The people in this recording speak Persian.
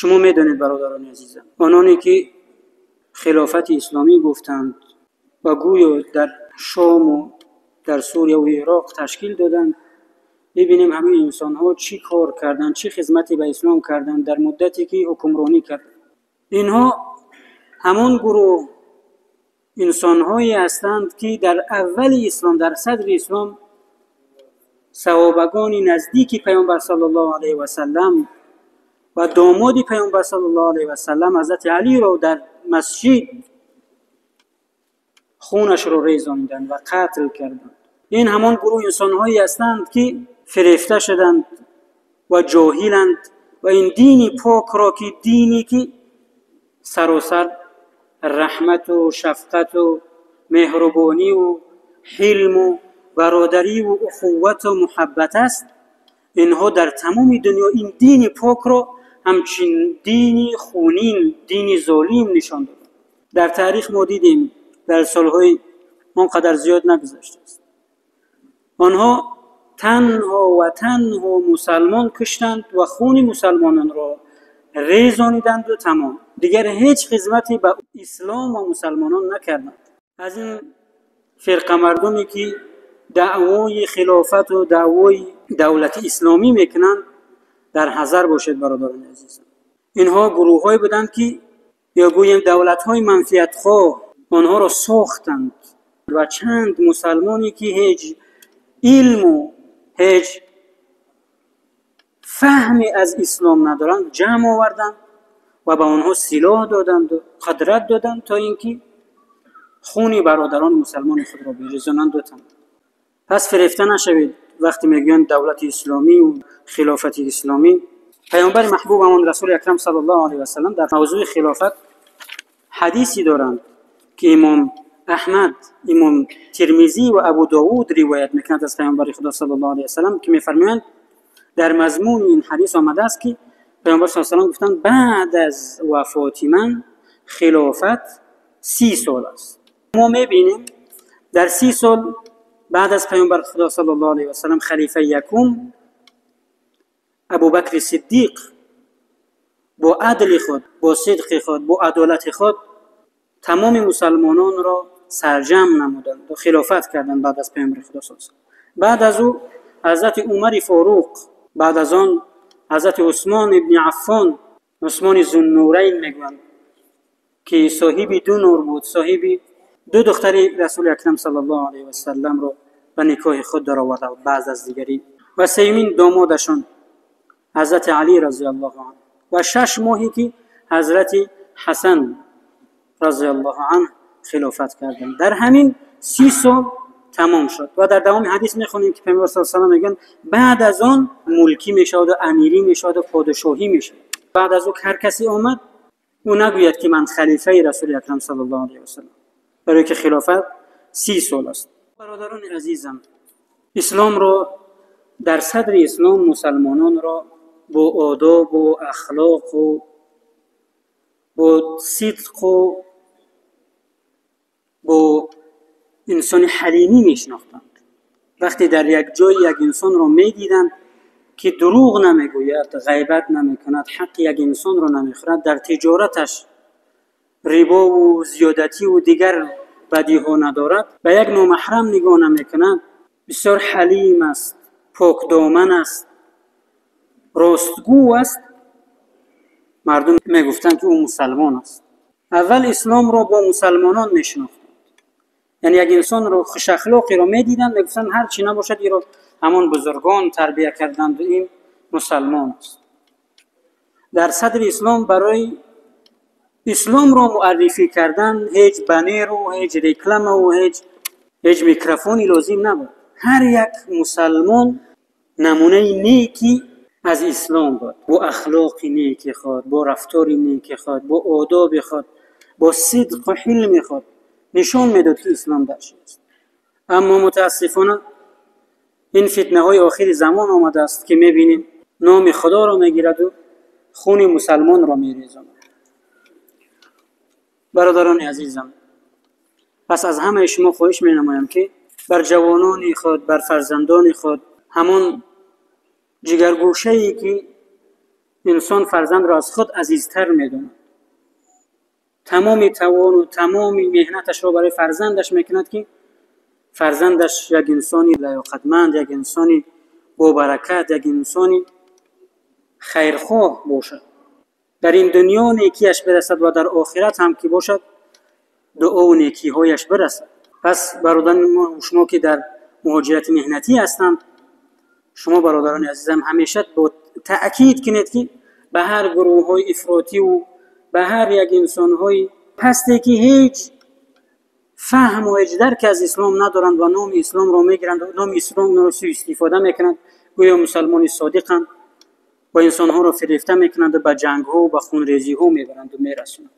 شما میدونید برادران عزیزم، آنانی که خلافت اسلامی گفتند و گویا در شام و در سوریه و عراق تشکیل دادند، ببینیم همه انسان ها چی کار کردند، چی خدمتی به اسلام کردند در مدتی که حکمرانی کردند. اینها همون گروه انسان هایی هستند که در اول اسلام، در صدر اسلام، صحابگان نزدیک پیامبر صلی الله علیه و سلم و داماد پیامبر صلی الله علیه و سلم حضرت علی را در مسجد خونش را ریزاندند و قتل کردند. این همان گروه انسان هایی هستند که فریفته شدند و جاهلند و این دین پاک را که دینی که سراسر رحمت و شفقت و مهربانی و حلم و برادری و اخوت و محبت است، اینها در تمام دنیا این دین پاک را همچین دینی خونین، دینی ظالم نشان دادند. در تاریخ ما دیدیم در سالهای آنقدر زیاد نگذشته است، آنها تنها مسلمان کشتند و خون مسلمانان را ریزانیدند و تمام، دیگر هیچ خدمتی به اسلام و مسلمانان نکردند. از این فرقه مردمی که دعوای خلافت و دعوای دولت اسلامی میکنند در حذر باشید برادران عزیزم. اینها گروه‌هایی بودند که یا گوییم دولت‌های منفعت‌خواه آنها را ساختند و چند مسلمانی که هیچ علم و هیچ فهمی از اسلام ندارند جمع آوردند و به آنها سلاح دادند و قدرت دادند تا اینکه خون برادران مسلمان خود را بریزانند و تمام. پس فریفته نشوید وقتی میگن دولت اسلامی و خلافت اسلامی. پیامبر محبوبمون رسول اکرم صلی الله علیه و سلم در موضوع خلافت حدیثی دارند که امام احمد، امام ترمذی و ابو داود روایت میکنند از پیامبر خدا صلی الله علیه و سلم که میفرمایند در مضمون این حدیث آمده است که پیامبر صلی الله علیه و سلم گفتند بعد از وفات من خلافت 30 سال است. ما میبینیم در 30 سال بعد از پیامبر خدا صلی الله علیه و سلم خلیفه یکم ابوبکر صدیق با عدل خود، با صدق خود، با عدالت خود تمام مسلمانان را سرجم نمودند و خلافت کردند بعد از پیامبر خدا صلی الله علیه و سلم. بعد از او حضرت عمر فاروق، بعد از آن حضرت عثمان ابن عفان، عثمان ذوالنورین میگویند که صاحب 2 نور بود، صاحب 2 دختر رسول اکرم صلی الله علیه و سلم را به نکاح خود درآورده بود بعض از دیگری، و سیمین دامادشان حضرت علی رضی الله عنه و 6 ماهی که حضرت حسن رضی الله عنه خلافت کردند. در همین 30 سال تمام شد و در دوام حدیث میخونیم که پیامبر صلی الله علیه و سلم میگن بعد از آن ملکی میشود و امیری میشود و پادشاهی میشود. بعد از او هر کسی آمد او نگوید که من خلیفه رسول اکرم صلی الله علیه و سلم، برای که خلافت 30 سال است. برادران عزیزم، اسلام را در صدر اسلام مسلمانان را با آداب و اخلاق و با صدق و با انسان حلیمی میشناختند. وقتی در یک جای یک انسان را میدیدند که دروغ نمیگوید، غیبت نمیکند، حق یک انسان را نمیخورد، در تجارتش ربا و زیادتی و دیگر بدیها ندارد، به یک نامحرم نگاه نمیکند، بسیار حلیم است، پاک دامن است، راستگو است، مردم میگفتند که او مسلمان است. اول اسلام را با مسلمانان میشناختند، یعنی یک انسان را خوش اخلاقی را میدیدند میگفتند هر چی نباشد این را همان بزرگان تربیت کردند و این مسلمان است. در صدر اسلام برای اسلام را معرفی کردن هیچ بنر و هیچ رکلم و هیچ میکروفونی لازم نبود. هر یک مسلمان نمونه نیکی از اسلام بود، با اخلاق نیکی خود، با رفتار نیکی خود، با آداب خود، با صدق و حلم خود نشان میداد که اسلام در چی است. اما متاسفانه این فتنه های آخر زمان آمده است که میبینیم نام خدا را میگیرد و خون مسلمان را میریزاند. برادران عزیزم، پس از همه شما خواهش مینمایم که بر جوانان خود، بر فرزندان خود، همان جگرگوشه‌ای که انسان فرزند را از خود عزیزتر می‌داند. تمام توان و تمام مهنتش را برای فرزندش میکند که فرزندش یک انسانی لیاقتمند، یک انسانی با برکت، یک انسانی خیرخواه باشد. در این دنیا نیکیش برسد و در آخرت هم که باشد دعا و نیکی‌هایش برسد. پس برادران ما و شما که در مهاجرت مهنتی هستند، شما برادران عزیزم همیشه با تأکید کنید که به هر گروه‌های افراطی و به هر یک انسان‌های هستی که هیچ فهم و هیچ درک از اسلام ندارند و نام اسلام را میگیرند و نام اسلام را سوء استفاده میکنند، گویا مسلمان صادقند و انسان‌ها را فریفته میکنند و به جنگ‌ها و به خونریزی‌ها میبرند و میرسونند.